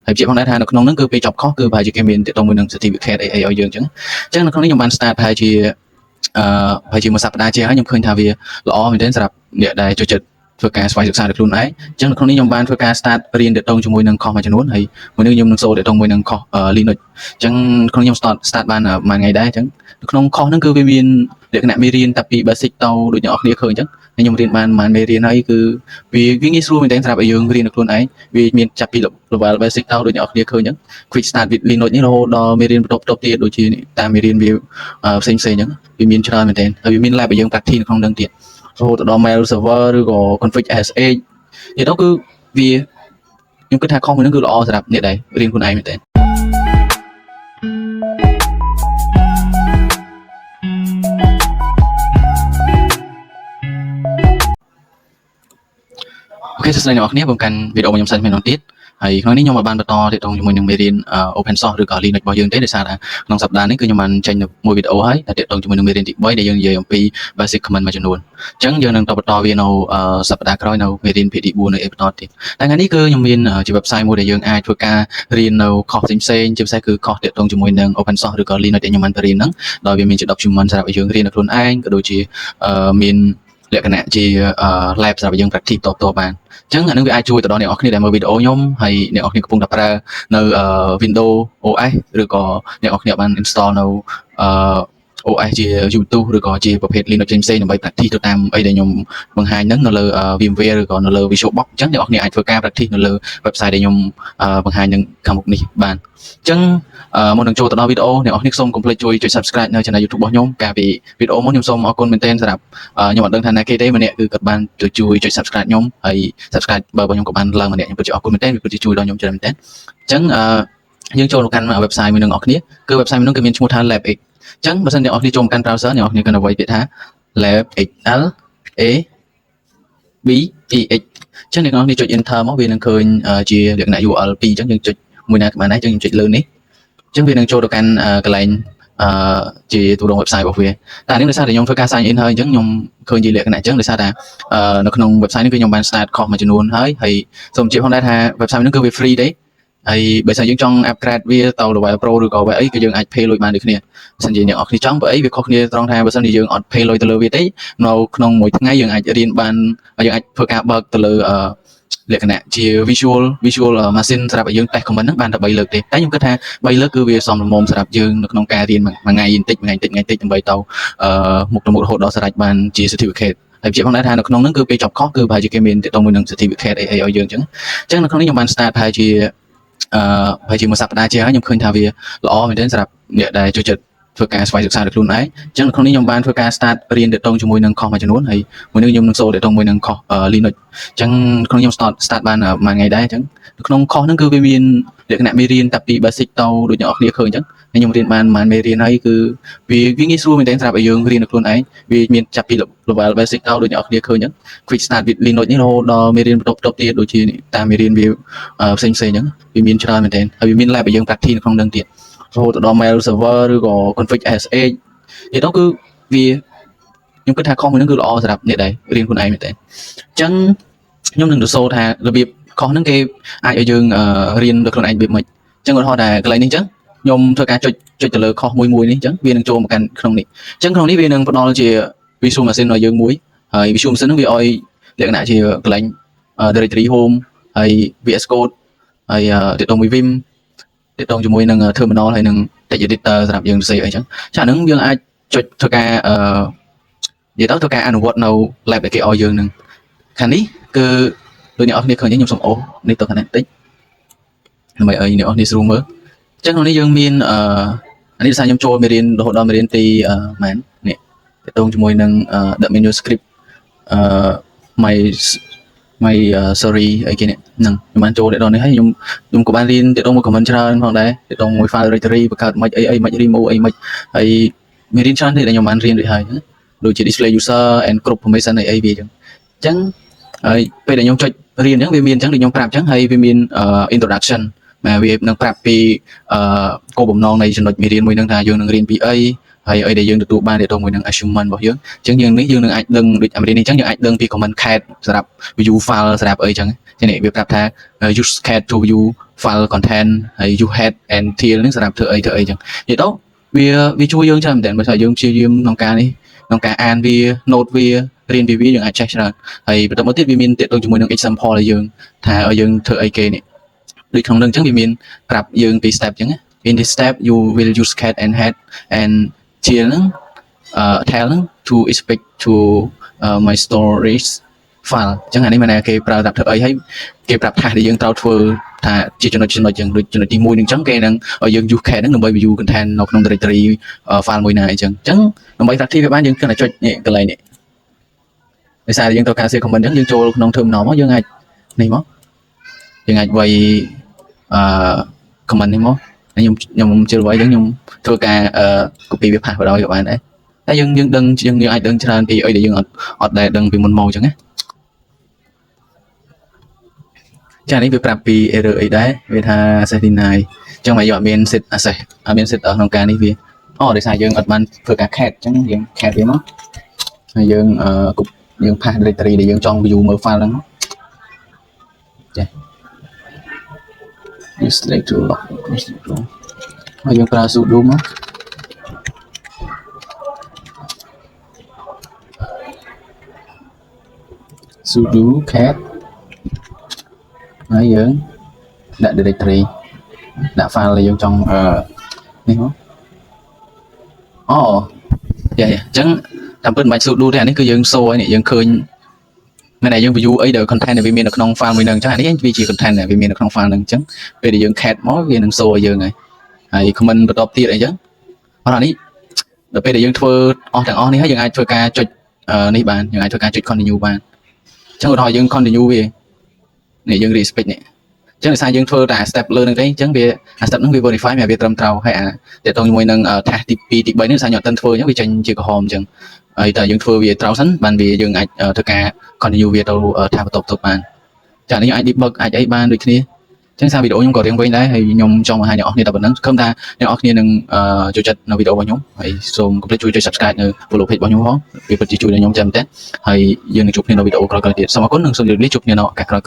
ហើយជាផងដែរថានៅក្នុងហ្នឹងគឺពេលចប់ខុសគឺប្រហែលជាគេមានទាក់ទងមួយនឹង certificate អីឲ្យយើងអញ្ចឹងនៅក្នុងនេះខ្ញុំបាន start ប្រហែលជាមួយសប្តាហ៍ជាងហើយខ្ញុំឃើញថាវាល្អមែនទែនសម្រាប់អ្នកដែលចូលចិត្តធ្វើការស្វែងសិក្សាដោយខ្លួនឯងអញ្ចឹងនៅក្នុងនេះខ្ញុំបានធ្វើការ start រៀនទាក់ទងជាមួយនឹង course មួយចំនួនហើយមួយនេះខ្ញុំនឹងសូត្រទាក់ទងមួយនឹង course Linux អញ្ចឹងក្នុងខ្ញុំ start បានមួយថ្ងៃដែរអញ្ចឹងនៅក្នុង course ហ្នឹងគឺវាមានលក្ខណៈមេរៀនតាពី basic ទៅដូចអ្នកនរគ្នាឃើញអញ្ចឹងខ្ញុំរៀនបានមេរៀនហើយគឺវាងាយស្រួលមែនទែនសម្រាប់ឲ្យយើងរៀនដោយខ្លួនឯងវាមានចាប់ពី level basic ទៅដូចអ្នកនរគ្នាឃើញអញ្ចឹង quick start with Linux នេះរហូតដល់មេរៀនបន្ទាប់ទៀតដូចជាតាមមេរៀនវាផ្សេងៗអញ្ចឹងវាមានច្រើនមែនទែនហើយវាមាន lab ឲ្យយើង practice នៅក្នុងហ្នឹងទៀតរហូតដល់ mail server ឬក៏ config SH នេះទៅគឺវាខ្ញុំគិតថា course មួយហ្នឹងគឺល្អសម្រាប់អ្នកដែលរៀនខ្លួនឯងមែនទែនអូខេសួស្តីអ្នកនរគ្នាបងកាន់វីដេអូខ្ញុំសាច់ម្ដងទៀតហើយក្នុងនេះខ្ញុំបានបន្តទាក់ទងជាមួយនឹងមេរៀន open source ឬក៏ Linux របស់យើងទេដោយសារថាក្នុងសប្តាហ៍នេះគឺខ្ញុំបានចេញមួយវីដេអូហើយដែលទាក់ទងជាមួយនឹងមេរៀនទី3ដែលយើងនិយាយអំពី basic command មួយចំនួនអញ្ចឹងយើងនឹងបន្តវានៅសប្តាហ៍ក្រោយនៅមេរៀនភាគទី4នៅបន្តទៀតតែថ្ងៃនេះគឺខ្ញុំមានជា website មួយដែលយើងអាចធ្វើការរៀននៅ course ផ្សេងៗជាពិសេសគឺ course ទាក់ទងជាមួយនឹង open source ឬក៏ Linux ដែលខ្ញុំបានទៅរៀនហ្នឹងដោយវាមានជា document សម្រាប់ឲ្យយើងរៀននៅខ្លួនឯងក៏ដូចជាមានលក្ខណៈជា lab សម្រាប់យើង practice តបានអញ្ចឹងអានឹងវាអាចជួយទៅដល់អ្នកនរគ្នាដែលមើលវីដេអូខ្ញុំហើយអ្នកនរគ្នាកំពុងតែប្រើនៅ Windows OS ឬក៏អ្នកនរគ្នាបាន install នៅOS ជា YouTube ឬក៏ជាប្រភេទ Linux ផ្សេងៗដើម្បី practice ទៅតាមអីដែលខ្ញុំបង្ហាញហ្នឹងនៅលើ VMware ឬក៏នៅលើ Visual Box អញ្ចឹងអ្នកនរគ្នាអាចធ្វើការ practice នៅលើ website ដែលខ្ញុំបង្ហាញនឹងខាងមុខនេះបានអញ្ចឹងមុននឹងចូលទៅដល់វីដេអូអ្នកនរគ្នាសូមកុំភ្លេចជួយចុច Subscribe នៅ Channel YouTube របស់ខ្ញុំកាលពីវីដេអូមុនខ្ញុំសូមអរគុណមែនទែនសម្រាប់ខ្ញុំអត់ដឹងថាណាគេទេម្នាក់គឺគាត់បានជួយចុច Subscribe ខ្ញុំហើយ Subscribe បើខ្ញុំក៏បានឡើងម្នាក់ខ្ញុំពិតជាអរគុណមែនទែនវាពិតជាជួយដល់ខ្ញុំច្រើនមែនទែនអញ្ចឹងយើងចូលទៅកាន់ website មួយនឹងអ្នកនរគ្នាគឺ website មួយនោះគឺមានឈ្មោះថា LabX អញ្ចឹងបើសិនអ្នកនរគ្នាចូលមកកាន់ browser អ្នកនរគ្នាគណវាយពាក្យថា LabX L A B E X អញ្ចឹងអ្នកនរគ្នាចុច enter មកវានឹងឃើញជាលក្ខណៈ URL 2អញ្ចឹងយើងចុចមួយណាក៏បានដែរអញ្ចឹងខ្ញុំចុចលើនេះអញ្ចឹងវានឹងចូលទៅកាន់កន្លែងជាទូរង website របស់វាតែនេះដោយសារតែខ្ញុំធ្វើការ sign in ហើយអញ្ចឹងខ្ញុំឃើញជាលក្ខណៈអញ្ចឹងដោយសារតែនៅក្នុង website នេះគឺខ្ញុំបាន start course មួយចំនួនហើយសូមជម្រាបផងដែរថា website នេះគឺវា free ទេហើយបើសិនយើងចង់ upgrade វាទៅ level pro ឬក៏អីគឺយើងអាច pay លុយបានដូចគ្នាបើសិនជាអ្នកនរគ្នាចង់បើអីវាខុសគ្នាត្រង់ថាបើសិនជាយើងអត់ pay លុយទៅលើវាទេនៅក្នុងមួយថ្ងៃយើងអាចរៀនបានយើងអាចធ្វើការបើកទៅលើលក្ខណៈជា visual machine សម្រាប់ឲ្យយើង test comment ហ្នឹងបានតែ3លើកទេតែខ្ញុំគិតថា3លើកគឺវាសមល្មមសម្រាប់យើងនៅក្នុងការរៀនមួយថ្ងៃបន្តិចដើម្បីទៅមុខទៅមុខរហូតដល់ស្រេចបានជា certificate ហើយជាផងដែរថានៅក្នុងហ្នឹងគឺពេលចប់ខុសគឺប្រហែលជាគេមានទាក់ទងមួយនឹង certificate អីឲ្យយើងអញ្ចឹងនៅក្នុងនេះខ្ញុំបាន start ប្រហែលជាមួយសប្តាហ៍ជាងហើយខ្ញុំឃើញថាវាល្អមែនទែនសម្រាប់អ្នកដែលចូលចិត្តធ្វើការស្វែងសិក្សាដោយខ្លួនឯងអញ្ចឹងនៅក្នុងនេះខ្ញុំបានធ្វើការ start រៀនទាក់ទងជាមួយនឹង course មួយចំនួនហើយមួយនេះខ្ញុំនឹងសូត្រទាក់ទងមួយនឹង course Linux អញ្ចឹងក្នុងខ្ញុំ start បានមួយថ្ងៃដែរអញ្ចឹងនៅក្នុង course ហ្នឹងគឺវាមានលក្ខណៈមេរៀនតាពី basic ទៅដូចអ្នកនរគ្នាឃើញអញ្ចឹងខ្ញុំរៀនបានមេរៀនហើយគឺវាងាយស្រួលមែនទែនសម្រាប់ឲ្យយើងរៀនដោយខ្លួនឯងវាមានចាប់ពី level basic ទៅដូចអ្នកនរគ្នាឃើញអញ្ចឹង quick start with Linux នេះរហូតដល់មេរៀនបន្ទាប់ទៀតដូចជាតាមមេរៀនវាផ្សេងៗអញ្ចឹងវាមានច្រើនមែនទែនហើយវាមាន lab ឲ្យយើង practice នៅក្នុងហ្នឹងទៀតរហូតដល់ mail server ឬក៏ config SH នេះទៅគឺវាខ្ញុំគិតថា course មួយហ្នឹងគឺល្អសម្រាប់អ្នកដែលរៀនខ្លួនឯងមែនទែនអញ្ចឹងខ្ញុំនឹងទៅសូត្រថារបៀប course ហ្នឹងគេអាចឲ្យយើងរៀនដោយខ្លួនឯងរបៀបម៉េចអញ្ចឹងឧទាហរណ៍ថាកន្លែងនេះអញ្ចឹងខ្ញុំធ្វើការចុចទៅលើ course មួយនេះអញ្ចឹងវានឹងចូលមកកាន់ក្នុងនេះអញ្ចឹងក្នុងនេះវានឹងផ្ដល់ជា visual machine ឲ្យយើងមួយហើយ visual machine ហ្នឹងវាឲ្យលក្ខណៈជាកន្លែង directory home ហើយ VS Code ហើយទាក់ទងមួយ Vim ទាក់ទងជាមួយនឹង terminal ហើយនឹង text editor សម្រាប់យើងសរសេរអីចឹងចាហ្នឹងយើងអាចចុចធ្វើការនិយាយទៅធ្វើការអនុវត្តនៅ lab ដែលគេឲ្យយើងនឹងខាងនេះគឺដូចអ្នកនរគ្នាឃើញខ្ញុំសូមអូសនេះទៅខាងនេះបន្តិចដើម្បីឲ្យអ្នកនរគ្នាស្រួលមើលអញ្ចឹងក្នុងនេះយើងមានអានេះដោយសារខ្ញុំចូលមេរៀនរហូតដល់មេរៀនទីម៉ាននេះទាក់ទងជាមួយនឹង the menu script my sorry អីគេនេះហ្នឹងខ្ញុំបានចូលដល់នេះហើយខ្ញុំក៏បានរៀនទាក់ទងមួយ comment ច្រើនផងដែរទាក់ទងមួយ file directory បង្កើតមិនអីមិន remove អីមិនហើយមេរៀនច្រើនទៀតដែលខ្ញុំបានរៀនរួចហើយដូចជា display user and group permission អីវាអញ្ចឹងហើយពេលដែលខ្ញុំចុចរៀនអញ្ចឹងវាមានអញ្ចឹងដូចខ្ញុំប្រាប់អញ្ចឹងហើយវាមាន introduction បាទវានឹងប្រាប់ពីគោលបំណងនៃចំណុចមេរៀនមួយហ្នឹងថាយើងនឹងរៀនពីអីហើយអីដែលយើងទទួលបានទាក់ទងមួយនឹង achievement របស់យើងអញ្ចឹងយើងនឹងអាចដឹងដូចអាមេរិកនេះអញ្ចឹងយើងអាចដឹងពី comment cat សម្រាប់ view file សម្រាប់អីអញ្ចឹងនេះវាប្រាប់ថា use cat to view file content ហើយ you head and tail ហ្នឹងសម្រាប់ធ្វើអីចឹងនិយាយទៅវាជួយយើងច្រើនមែនតើបើថាយើងព្យាយាមក្នុងការនេះក្នុងការអានវា note វារៀនពីវាយើងអាចចេះច្រើនហើយបន្តមកទៀតវាមានទាក់ទងជាមួយនឹង example ដែលយើងថាឲ្យយើងធ្វើអីគេនេះដូចក្នុងនឹងអញ្ចឹងវាមានប្រាប់យើងពី step អញ្ចឹង in this step you will use cat and head and tail ហ្នឹងtail ហ្នឹង to expect to my storage file អញ្ចឹងអានេះមានគេប្រើប្រាប់ធ្វើអីហើយគេប្រាប់ថាដែលយើងត្រូវធ្វើថាជាចំណុចអញ្ចឹងដូចចំណុចទី1ហ្នឹងអញ្ចឹងគេនឹងឲ្យយើង use cat ហ្នឹងដើម្បី view content នៅក្នុង directory file មួយណាអញ្ចឹងដើម្បី practice វាបានយើងគ្រាន់តែចុចនេះកន្លែងនេះដោយសារយើងត្រូវការ save comment អញ្ចឹងយើងចូលក្នុង terminal មកយើងអាចនេះមកយើងអាចវាយcomment នេះមកខ្ញុំជឿវាយអញ្ចឹងខ្ញុំធ្វើការ copy វា paste បណ្ដោយក៏បានដែរតែយើងដឹងយើងអាចដឹងច្រើនពីអីដែលយើងអត់ដែលដឹងពីមុនមកអញ្ចឹងណាចានេះវាប្រាប់ពី error អីដែរវាថា access deny អញ្ចឹងមកយើងអត់មាន set access អត់មាន set ក្នុងការនេះវាដោយសារយើងអត់បានធ្វើការ cat អញ្ចឹងយើង cat វាមកហើយយើង pass directory ដែលយើងចង់ view មើល file ហ្នឹងចា use select to lock ហើយយើងប្រើ sudo មក sudo cat ហើយយើងដាក់ directory ដាក់ file ដែលយើងចង់នេះមកចាអញ្ចឹងតាមពិតមិនបាច់ sudo ទេអានេះគឺយើង show ហើយនេះយើងឃើញមានតែយើង view អីដែល content ដែលវាមាននៅក្នុង file មួយហ្នឹងអញ្ចឹងអានេះវាជា content ដែលវាមាននៅក្នុង file ហ្នឹងអញ្ចឹងពេលដែលយើង cat មកវានឹង show ឲ្យយើងហើយ comment បន្តទៀតអីចឹងអត់នេះដល់ពេលដែលយើងធ្វើអស់ទាំងអស់នេះហើយយើងអាចធ្វើការចុចនេះបានយើងអាចធ្វើការចុច continue បានអញ្ចឹងឧទាហរណ៍យើង continue វានេះយើង respect នេះអញ្ចឹងដោយសារយើងធ្វើតែ step លើនឹងទេអញ្ចឹងវា step ហ្នឹងវា verify វាត្រឹមត្រូវហើយទាក់ទងជាមួយនឹង task ទី2ទី3នេះដោយសារខ្ញុំអត់ទាន់ធ្វើអញ្ចឹងវាចេញជាក្រហមអញ្ចឹងហើយតែយើងធ្វើវាត្រូវសិនបានវាយើងអាចធ្វើការ continue វាទៅថាបន្ទាប់បានចានេះអាច debug អាចអីបានដូចគ្នាអញ្ចឹងសារវីដេអូខ្ញុំក៏រៀងវិញដែរហើយខ្ញុំចង់បង្ហាញអ្នកនរគ្នាតែប៉ុណ្្នឹងសង្ឃឹមថាអ្នកនរគ្នានឹងចូលចិត្តនៅវីដេអូរបស់ខ្ញុំហើយសូមកុំភ្លេចជួយចុច subscribe នៅ follow page របស់ខ្ញុំផងវាពិតជាជួយដល់ខ្ញុំច្រើនមែនទែនហើយយើងនឹងជួបគ្នានៅវីដេអូក្រោយៗទៀតសូមអរគុណនិងសូមជម្រាបលាជួបគ្នានៅឱកាសក្រោយៗ